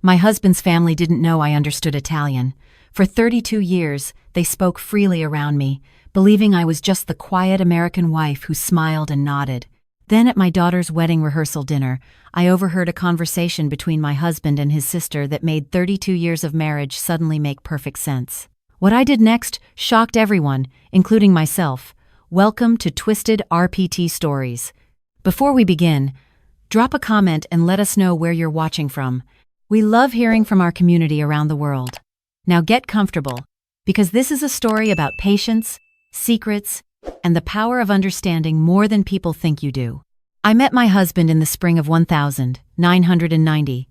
My husband's family didn't know I understood Italian. For 32 years, they spoke freely around me, believing I was just the quiet American wife who smiled and nodded. Then at my daughter's wedding rehearsal dinner, I overheard a conversation between my husband and his sister that made 32 years of marriage suddenly make perfect sense. What I did next shocked everyone, including myself. Welcome to Twisted RPT Stories. Before we begin, drop a comment and let us know where you're watching from. We love hearing from our community around the world. Now get comfortable, because this is a story about patience, secrets, and the power of understanding more than people think you do. I met my husband in the spring of 1990.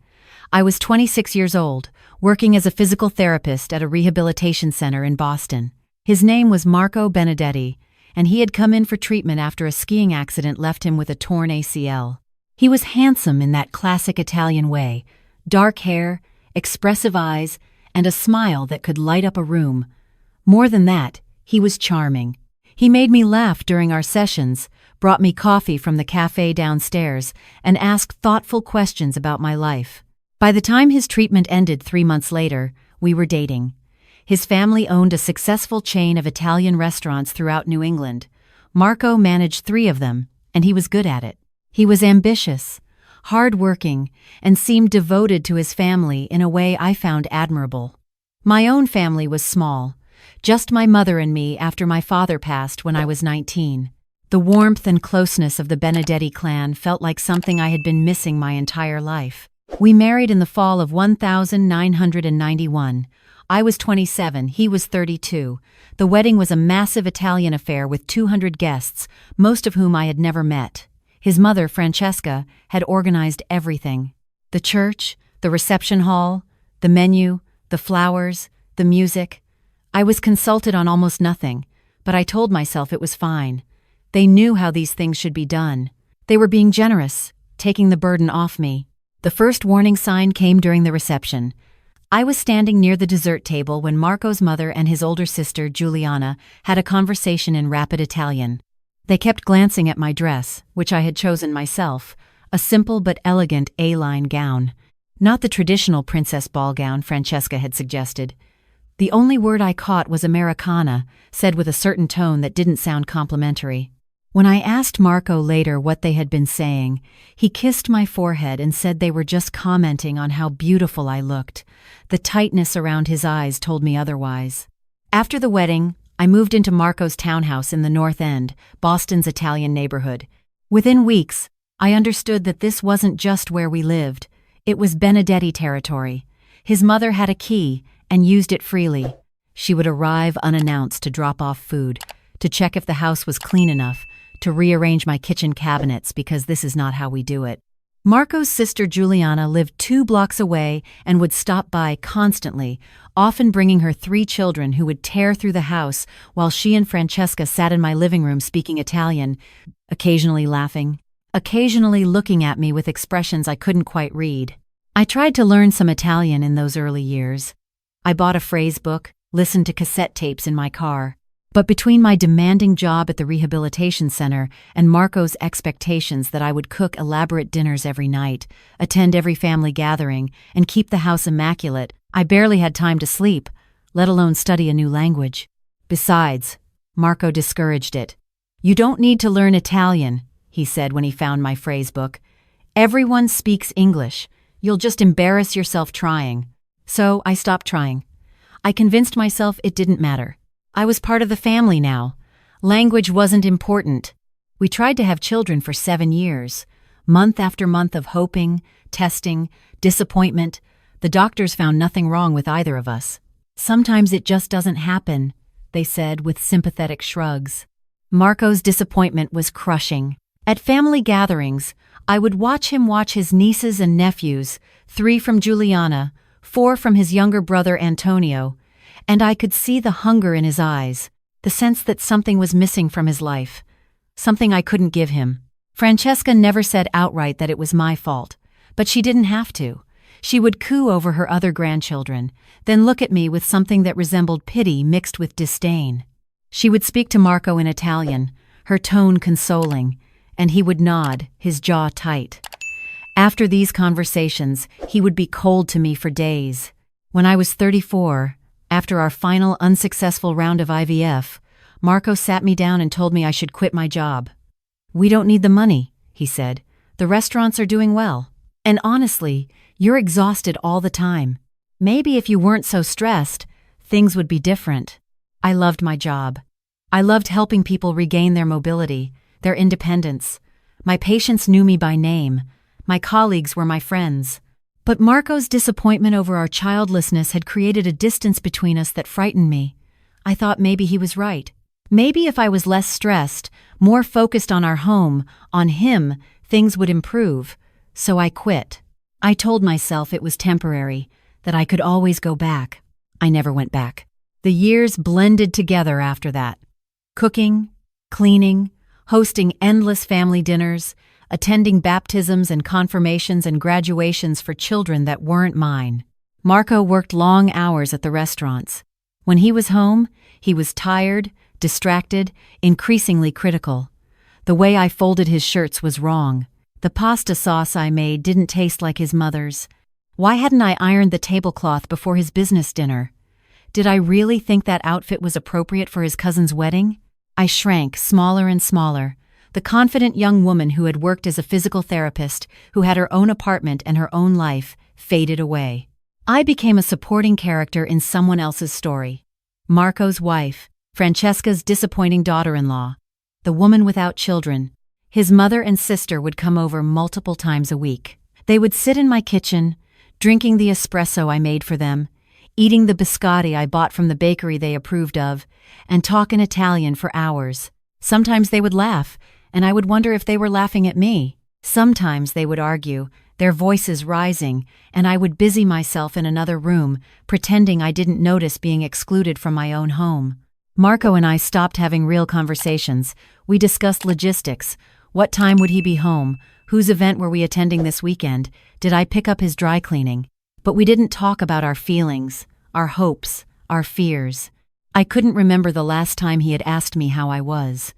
I was 26 years old, working as a physical therapist at a rehabilitation center in Boston. His name was Marco Benedetti, and he had come in for treatment after a skiing accident left him with a torn ACL. He was handsome in that classic Italian way, dark hair, expressive eyes, and a smile that could light up a room. More than that, he was charming. He made me laugh during our sessions, brought me coffee from the cafe downstairs, and asked thoughtful questions about my life. By the time his treatment ended 3 months later, we were dating. His family owned a successful chain of Italian restaurants throughout New England. Marco managed 3 of them, and he was good at it. He was ambitious, hard-working, and seemed devoted to his family in a way I found admirable. My own family was small, just my mother and me after my father passed when I was 19. The warmth and closeness of the Benedetti clan felt like something I had been missing my entire life. We married in the fall of 1991. I was 27, he was 32. The wedding was a massive Italian affair with 200 guests, most of whom I had never met. His mother, Francesca, had organized everything. The church, the reception hall, the menu, the flowers, the music. I was consulted on almost nothing, but I told myself it was fine. They knew how these things should be done. They were being generous, taking the burden off me. The first warning sign came during the reception. I was standing near the dessert table when Marco's mother and his older sister, Giuliana, had a conversation in rapid Italian. They kept glancing at my dress, which I had chosen myself, a simple but elegant A-line gown. Not the traditional princess ball gown Francesca had suggested. The only word I caught was Americana, said with a certain tone that didn't sound complimentary. When I asked Marco later what they had been saying, he kissed my forehead and said they were just commenting on how beautiful I looked. The tightness around his eyes told me otherwise. After the wedding, I moved into Marco's townhouse in the North End, Boston's Italian neighborhood. Within weeks, I understood that this wasn't just where we lived. It was Benedetti territory. His mother had a key and used it freely. She would arrive unannounced to drop off food, to check if the house was clean enough, to rearrange my kitchen cabinets because this is not how we do it. Marco's sister Giuliana lived 2 blocks away and would stop by constantly, often bringing her 3 children who would tear through the house while she and Francesca sat in my living room speaking Italian, occasionally laughing, occasionally looking at me with expressions I couldn't quite read. I tried to learn some Italian in those early years. I bought a phrase book, listened to cassette tapes in my car. But between my demanding job at the rehabilitation center and Marco's expectations that I would cook elaborate dinners every night, attend every family gathering, and keep the house immaculate, I barely had time to sleep, let alone study a new language. Besides, Marco discouraged it. "You don't need to learn Italian," he said when he found my phrase book. "Everyone speaks English. You'll just embarrass yourself trying." So I stopped trying. I convinced myself it didn't matter. I was part of the family now. Language wasn't important. We tried to have children for 7 years. Month after month of hoping, testing, disappointment. The doctors found nothing wrong with either of us. "Sometimes it just doesn't happen," they said with sympathetic shrugs. Marco's disappointment was crushing. At family gatherings, I would watch him watch his nieces and nephews, 3 from Giuliana, 4 from his younger brother Antonio, and I could see the hunger in his eyes, the sense that something was missing from his life, something I couldn't give him. Francesca never said outright that it was my fault, but she didn't have to. She would coo over her other grandchildren, then look at me with something that resembled pity mixed with disdain. She would speak to Marco in Italian, her tone consoling, and he would nod, his jaw tight. After these conversations, he would be cold to me for days. When I was 34, after our final unsuccessful round of IVF, Marco sat me down and told me I should quit my job. "We don't need the money," he said. "The restaurants are doing well. And honestly, you're exhausted all the time. Maybe if you weren't so stressed, things would be different." I loved my job. I loved helping people regain their mobility, their independence. My patients knew me by name. My colleagues were my friends. But Marco's disappointment over our childlessness had created a distance between us that frightened me. I thought maybe he was right. Maybe if I was less stressed, more focused on our home, on him, things would improve. So I quit. I told myself it was temporary, that I could always go back. I never went back. The years blended together after that. Cooking, cleaning, hosting endless family dinners, attending baptisms and confirmations and graduations for children that weren't mine. Marco worked long hours at the restaurants. When he was home, he was tired, distracted, increasingly critical. The way I folded his shirts was wrong. The pasta sauce I made didn't taste like his mother's. Why hadn't I ironed the tablecloth before his business dinner? Did I really think that outfit was appropriate for his cousin's wedding? I shrank smaller and smaller. The confident young woman who had worked as a physical therapist, who had her own apartment and her own life, faded away. I became a supporting character in someone else's story. Marco's wife, Francesca's disappointing daughter-in-law, the woman without children. His mother and sister would come over multiple times a week. They would sit in my kitchen, drinking the espresso I made for them, eating the biscotti I bought from the bakery they approved of, and talk in Italian for hours. Sometimes they would laugh, and I would wonder if they were laughing at me. Sometimes they would argue, their voices rising, and I would busy myself in another room, pretending I didn't notice being excluded from my own home. Marco and I stopped having real conversations. We discussed logistics. What time would he be home? Whose event were we attending this weekend? Did I pick up his dry cleaning? But we didn't talk about our feelings, our hopes, our fears. I couldn't remember the last time he had asked me how I was.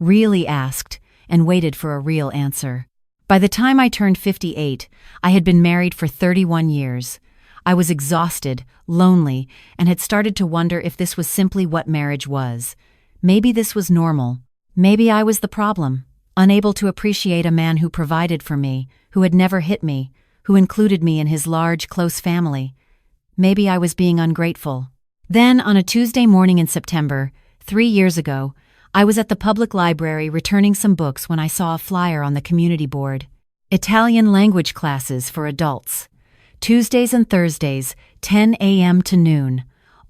Really asked, and waited for a real answer. By the time I turned 58, I had been married for 31 years. I was exhausted, lonely, and had started to wonder if this was simply what marriage was. Maybe this was normal. Maybe I was the problem, unable to appreciate a man who provided for me, who had never hit me, who included me in his large, close family. Maybe I was being ungrateful. Then, on a Tuesday morning in September, 3 years ago, I was at the public library returning some books when I saw a flyer on the community board. Italian language classes for adults. Tuesdays and Thursdays, 10 a.m. to noon.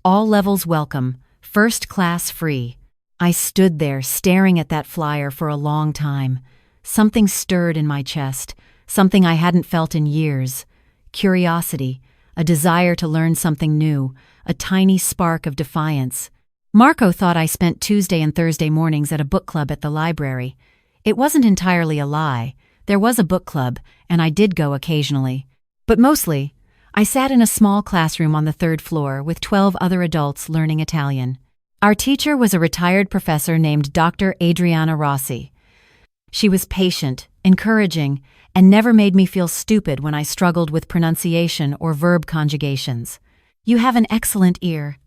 All levels welcome, first class free. I stood there staring at that flyer for a long time. Something stirred in my chest, something I hadn't felt in years. Curiosity, a desire to learn something new, a tiny spark of defiance. Marco thought I spent Tuesday and Thursday mornings at a book club at the library. It wasn't entirely a lie. There was a book club, and I did go occasionally. But mostly, I sat in a small classroom on the 3rd floor with 12 other adults learning Italian. Our teacher was a retired professor named Dr. Adriana Rossi. She was patient, encouraging, and never made me feel stupid when I struggled with pronunciation or verb conjugations. "You have an excellent ear,"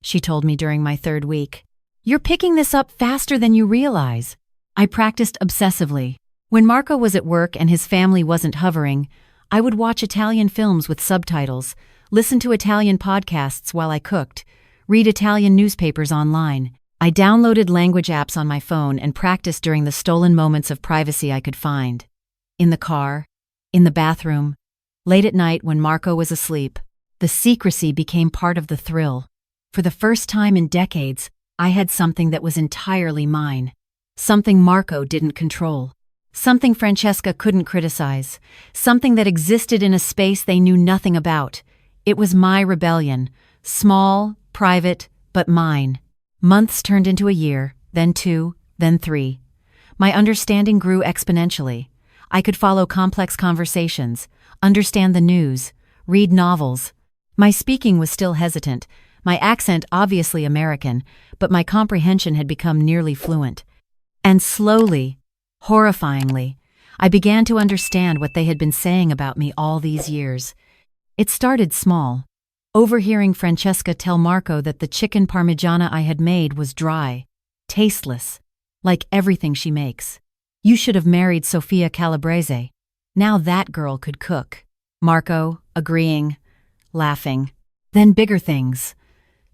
she told me during my 3rd week. "You're picking this up faster than you realize." I practiced obsessively. When Marco was at work and his family wasn't hovering, I would watch Italian films with subtitles, listen to Italian podcasts while I cooked, read Italian newspapers online. I downloaded language apps on my phone and practiced during the stolen moments of privacy I could find. In the car, in the bathroom, late at night when Marco was asleep. The secrecy became part of the thrill. For the first time in decades, I had something that was entirely mine. Something Marco didn't control. Something Francesca couldn't criticize. Something that existed in a space they knew nothing about. It was my rebellion. Small, private, but mine. Months turned into a year, then 2, then 3. My understanding grew exponentially. I could follow complex conversations, understand the news, read novels. My speaking was still hesitant, my accent obviously American, but my comprehension had become nearly fluent. And slowly, horrifyingly, I began to understand what they had been saying about me all these years. It started small. Overhearing Francesca tell Marco that the chicken parmigiana I had made was dry, tasteless, like everything she makes. You should have married Sofia Calabrese. Now that girl could cook. Marco, agreeing, laughing. Then bigger things.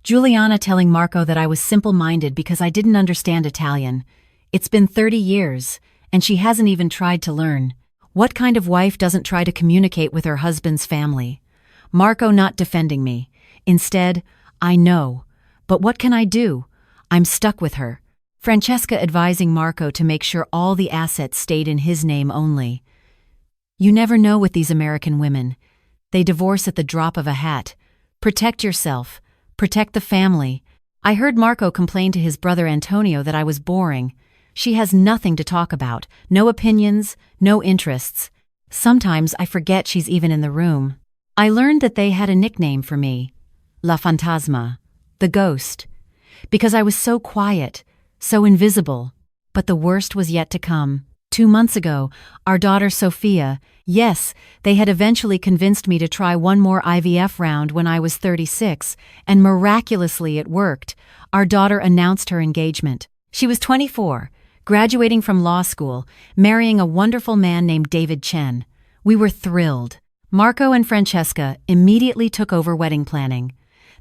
Giuliana telling Marco that I was simple-minded because I didn't understand Italian. It's been 30 years, and she hasn't even tried to learn. What kind of wife doesn't try to communicate with her husband's family? Marco not defending me. Instead, I know. But what can I do? I'm stuck with her. Francesca advising Marco to make sure all the assets stayed in his name only. You never know with these American women. They divorce at the drop of a hat. Protect yourself. Protect the family. I heard Marco complain to his brother Antonio that I was boring. She has nothing to talk about, no opinions, no interests. Sometimes I forget she's even in the room. I learned that they had a nickname for me, La Fantasma, the ghost, because I was so quiet, so invisible. But the worst was yet to come. 2 months ago, our daughter Sophia, yes, they had eventually convinced me to try one more IVF round when I was 36, and miraculously it worked. Our daughter announced her engagement. She was 24, graduating from law school, marrying a wonderful man named David Chen. We were thrilled. Marco and Francesca immediately took over wedding planning.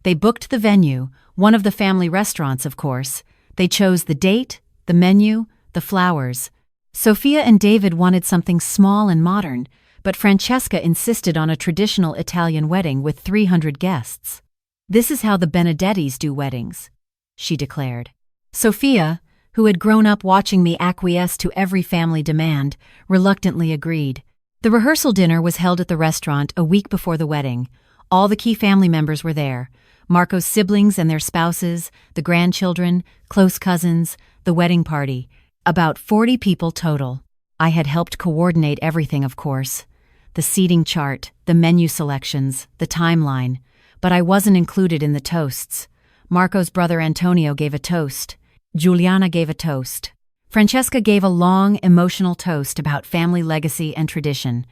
They booked the venue, one of the family restaurants, of course. They chose the date, the menu, the flowers. Sophia and David wanted something small and modern, but Francesca insisted on a traditional Italian wedding with 300 guests. This is how the Benedettis do weddings, she declared. Sophia, who had grown up watching me acquiesce to every family demand, reluctantly agreed. The rehearsal dinner was held at the restaurant a week before the wedding. All the key family members were there. Marco's siblings and their spouses, the grandchildren, close cousins, the wedding party. About 40 people total. I had helped coordinate everything, of course. The seating chart, the menu selections, the timeline. But I wasn't included in the toasts. Marco's brother Antonio gave a toast. Giuliana gave a toast. Francesca gave a long, emotional toast about family legacy and tradition.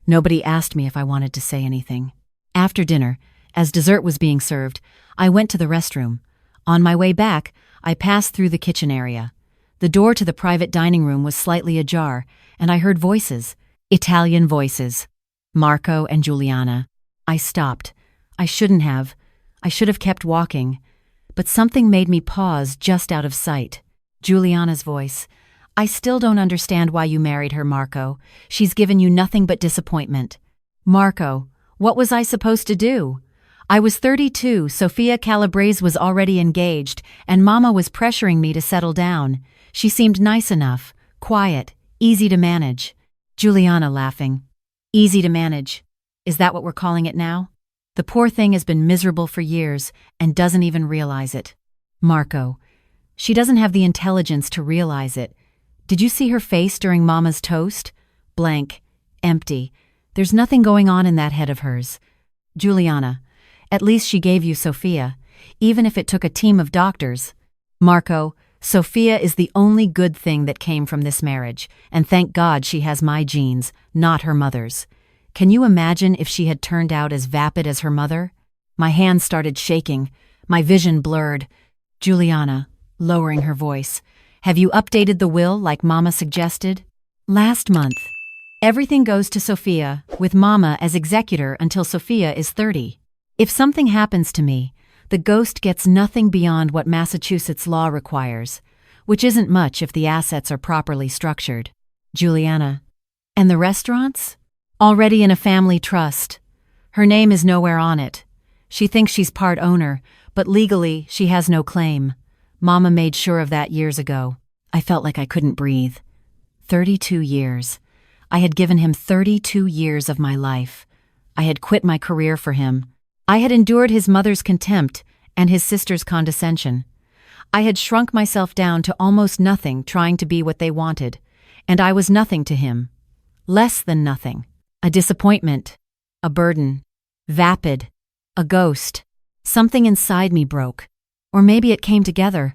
Nobody asked me if I wanted to say anything. After dinner, as dessert was being served, I went to the restroom. On my way back, I passed through the kitchen area. The door to the private dining room was slightly ajar, and I heard voices. Italian voices. Marco and Giuliana. I stopped. I shouldn't have. I should have kept walking. But something made me pause just out of sight. Giuliana's voice. I still don't understand why you married her, Marco. She's given you nothing but disappointment. Marco, what was I supposed to do? I was 32, Sofia Calabrese was already engaged, and Mama was pressuring me to settle down. She seemed nice enough, quiet, easy to manage. Giuliana laughing. Easy to manage. Is that what we're calling it now? The poor thing has been miserable for years and doesn't even realize it. Marco. She doesn't have the intelligence to realize it. Did you see her face during Mama's toast? Blank. Empty. There's nothing going on in that head of hers. Giuliana. At least she gave you Sophia, even if it took a team of doctors. Marco. Sophia is the only good thing that came from this marriage, and thank God she has my genes, not her mother's. Can you imagine if she had turned out as vapid as her mother? My hands started shaking, my vision blurred. Giuliana, lowering her voice, have you updated the will like Mama suggested? Last month. Everything goes to Sophia, with Mama as executor until Sophia is 30. If something happens to me, the ghost gets nothing beyond what Massachusetts law requires, which isn't much if the assets are properly structured. Giuliana. And the restaurants? Already in a family trust. Her name is nowhere on it. She thinks she's part owner, but legally she has no claim. Mama made sure of that years ago. I felt like I couldn't breathe. 32 years. I had given him 32 years of my life. I had quit my career for him. I had endured his mother's contempt and his sister's condescension. I had shrunk myself down to almost nothing trying to be what they wanted, and I was nothing to him. Less than nothing. A disappointment. A burden. Vapid. A ghost. Something inside me broke. Or maybe it came together.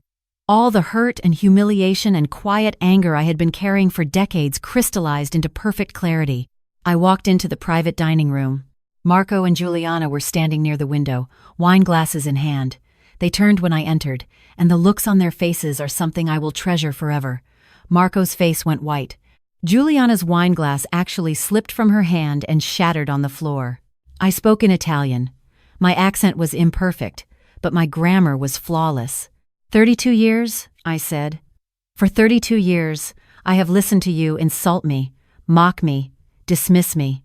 All the hurt and humiliation and quiet anger I had been carrying for decades crystallized into perfect clarity. I walked into the private dining room. Marco and Juliana were standing near the window, wine glasses in hand. They turned when I entered, and the looks on their faces are something I will treasure forever. Marco's face went white. Juliana's wine glass actually slipped from her hand and shattered on the floor. I spoke in Italian. My accent was imperfect, but my grammar was flawless. 32 years, I said. For 32 years, I have listened to you insult me, mock me, dismiss me.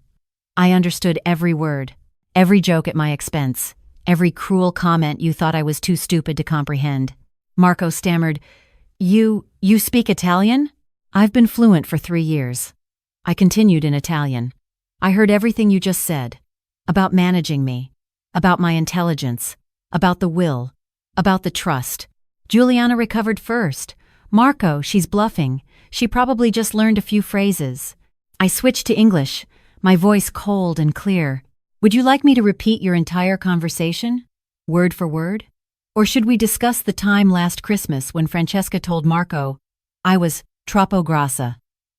I understood every word, every joke at my expense, every cruel comment you thought I was too stupid to comprehend. Marco stammered, You speak Italian? I've been fluent for 3 years. I continued in Italian. I heard everything you just said. About managing me. About my intelligence. About the will. About the trust. Juliana recovered first. Marco, she's bluffing. She probably just learned a few phrases. I switched to English, my voice cold and clear. Would you like me to repeat your entire conversation? Word for word? Or should we discuss the time last Christmas when Francesca told Marco I was troppo grassa,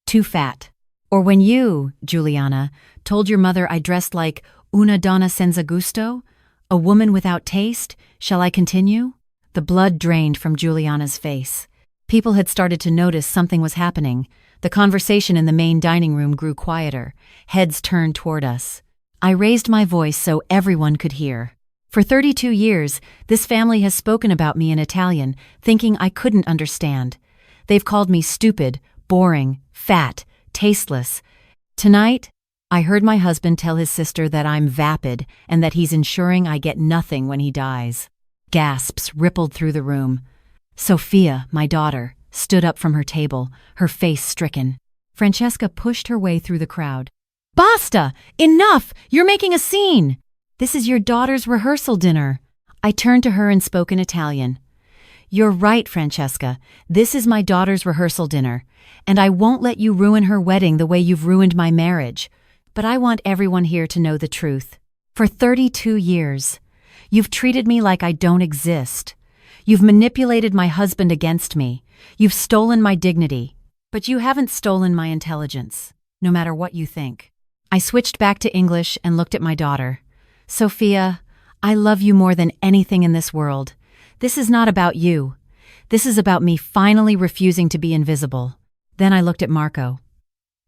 too fat? Or when you, Juliana, told your mother I dressed like una donna senza gusto? A woman without taste? Shall I continue? The blood drained from Juliana's face. People had started to notice something was happening. The conversation in the main dining room grew quieter. Heads turned toward us. I raised my voice so everyone could hear. For 32 years, this family has spoken about me in Italian, thinking I couldn't understand. They've called me stupid, boring, fat, tasteless. Tonight, I heard my husband tell his sister that I'm vapid and that he's ensuring I get nothing when he dies. Gasps rippled through the room. Sophia, my daughter, stood up from her table, her face stricken. Francesca pushed her way through the crowd. Basta! Enough! You're making a scene! This is your daughter's rehearsal dinner. I turned to her and spoke in Italian. You're right, Francesca. This is my daughter's rehearsal dinner, and I won't let you ruin her wedding the way you've ruined my marriage. But I want everyone here to know the truth. For 32 years, you've treated me like I don't exist. You've manipulated my husband against me. You've stolen my dignity. But you haven't stolen my intelligence, no matter what you think. I switched back to English and looked at my daughter. Sophia, I love you more than anything in this world. This is not about you. This is about me finally refusing to be invisible. Then I looked at Marco.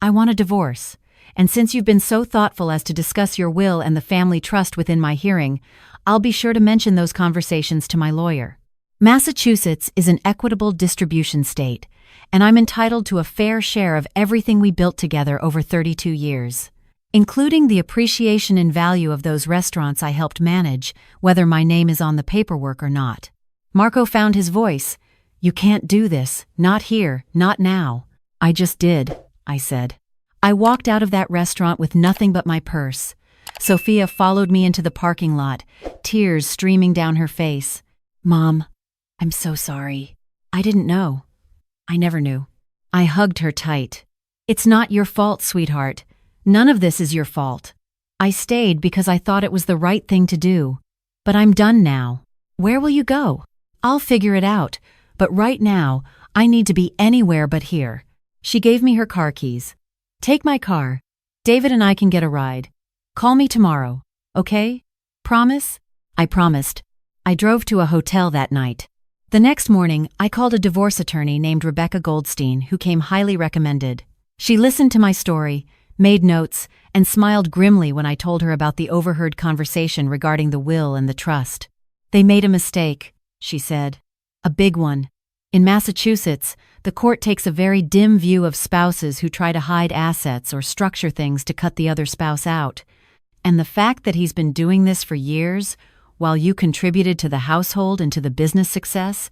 I want a divorce. And since you've been so thoughtful as to discuss your will and the family trust within my hearing, I'll be sure to mention those conversations to my lawyer. Massachusetts is an equitable distribution state, and I'm entitled to a fair share of everything we built together over 32 years, including the appreciation and value of those restaurants I helped manage, whether my name is on the paperwork or not. Marco found his voice. You can't do this, not here, not now. I just did, I said. I walked out of that restaurant with nothing but my purse. Sophia followed me into the parking lot, tears streaming down her face. Mom, I'm so sorry. I didn't know. I never knew. I hugged her tight. It's not your fault, sweetheart. None of this is your fault. I stayed because I thought it was the right thing to do. But I'm done now. Where will you go? I'll figure it out. But right now, I need to be anywhere but here. She gave me her car keys. Take my car. David and I can get a ride. Call me tomorrow, okay? Promise? I promised. I drove to a hotel that night. The next morning, I called a divorce attorney named Rebecca Goldstein, who came highly recommended. She listened to my story, made notes, and smiled grimly when I told her about the overheard conversation regarding the will and the trust. They made a mistake, she said. A big one. In Massachusetts, the court takes a very dim view of spouses who try to hide assets or structure things to cut the other spouse out. And the fact that he's been doing this for years, while you contributed to the household and to the business success,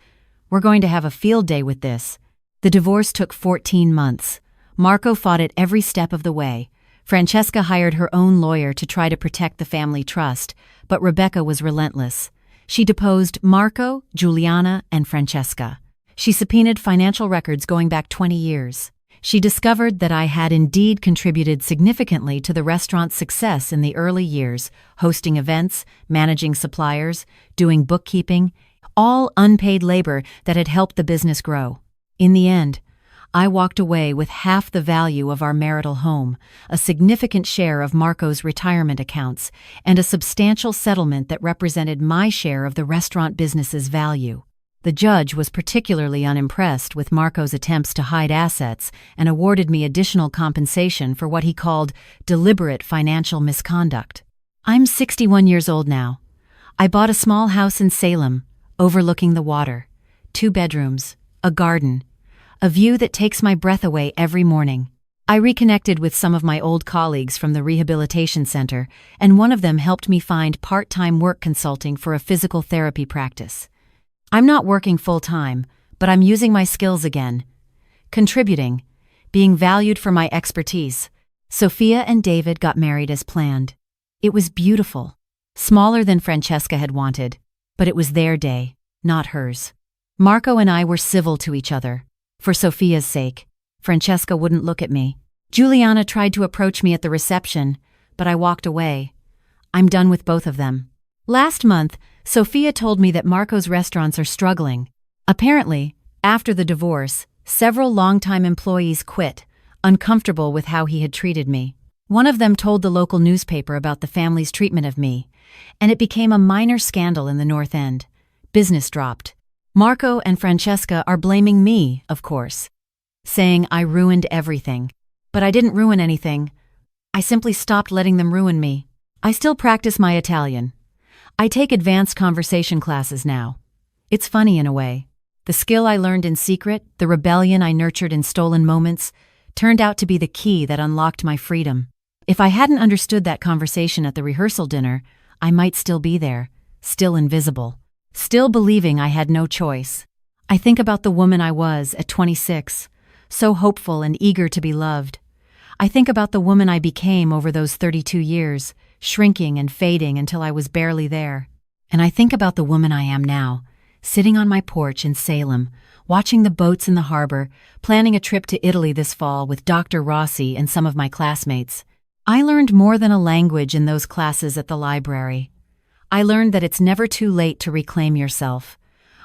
we're going to have a field day with this. The divorce took 14 months. Marco fought it every step of the way. Francesca hired her own lawyer to try to protect the family trust, but Rebecca was relentless. She deposed Marco, Juliana, and Francesca. She subpoenaed financial records going back 20 years. She discovered that I had indeed contributed significantly to the restaurant's success in the early years, hosting events, managing suppliers, doing bookkeeping, all unpaid labor that had helped the business grow. In the end, I walked away with half the value of our marital home, a significant share of Marco's retirement accounts, and a substantial settlement that represented my share of the restaurant business's value. The judge was particularly unimpressed with Marco's attempts to hide assets and awarded me additional compensation for what he called deliberate financial misconduct. I'm 61 years old now. I bought a small house in Salem, overlooking the water, 2 bedrooms, a garden, a view that takes my breath away every morning. I reconnected with some of my old colleagues from the rehabilitation center, and one of them helped me find part-time work consulting for a physical therapy practice. I'm not working full-time, but I'm using my skills again, contributing, being valued for my expertise. Sophia and David got married as planned. It was beautiful, smaller than Francesca had wanted, but it was their day, not hers. Marco and I were civil to each other. For Sophia's sake, Francesca wouldn't look at me. Juliana tried to approach me at the reception, but I walked away. I'm done with both of them. Last month, Sophia told me that Marco's restaurants are struggling. Apparently, after the divorce, several longtime employees quit, uncomfortable with how he had treated me. One of them told the local newspaper about the family's treatment of me, and it became a minor scandal in the North End. Business dropped. Marco and Francesca are blaming me, of course, saying I ruined everything. But I didn't ruin anything. I simply stopped letting them ruin me. I still practice my Italian. I take advanced conversation classes now. It's funny in a way. The skill I learned in secret, the rebellion I nurtured in stolen moments, turned out to be the key that unlocked my freedom. If I hadn't understood that conversation at the rehearsal dinner, I might still be there, still invisible. Still believing I had no choice. I think about the woman I was at 26, so hopeful and eager to be loved. I think about the woman I became over those 32 years, shrinking and fading until I was barely there. And I think about the woman I am now, sitting on my porch in Salem, watching the boats in the harbor, planning a trip to Italy this fall with Dr. Rossi and some of my classmates. I learned more than a language in those classes at the library. I learned that it's never too late to reclaim yourself.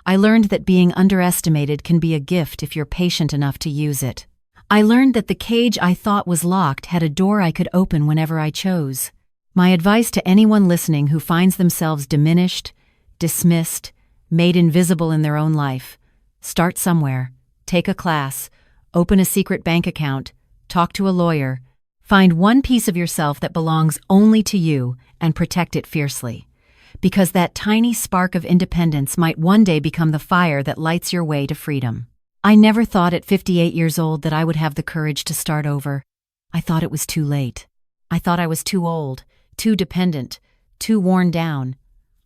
I learned that being underestimated can be a gift if you're patient enough to use it. I learned that the cage I thought was locked had a door I could open whenever I chose. My advice to anyone listening who finds themselves diminished, dismissed, made invisible in their own life: start somewhere, take a class, open a secret bank account, talk to a lawyer, find one piece of yourself that belongs only to you and protect it fiercely. Because that tiny spark of independence might one day become the fire that lights your way to freedom. I never thought at 58 years old that I would have the courage to start over. I thought it was too late. I thought I was too old, too dependent, too worn down.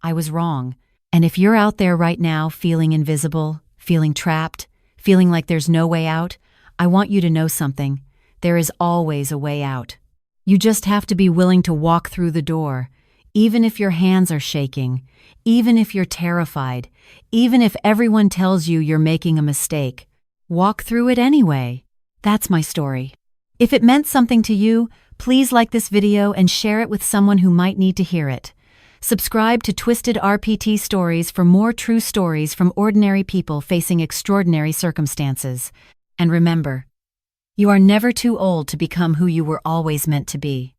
I was wrong. And if you're out there right now feeling invisible, feeling trapped, feeling like there's no way out, I want you to know something. There is always a way out. You just have to be willing to walk through the door. Even if your hands are shaking, even if you're terrified, even if everyone tells you you're making a mistake, walk through it anyway. That's my story. If it meant something to you, please like this video and share it with someone who might need to hear it. Subscribe to Twisted RPT Stories for more true stories from ordinary people facing extraordinary circumstances. And remember, you are never too old to become who you were always meant to be.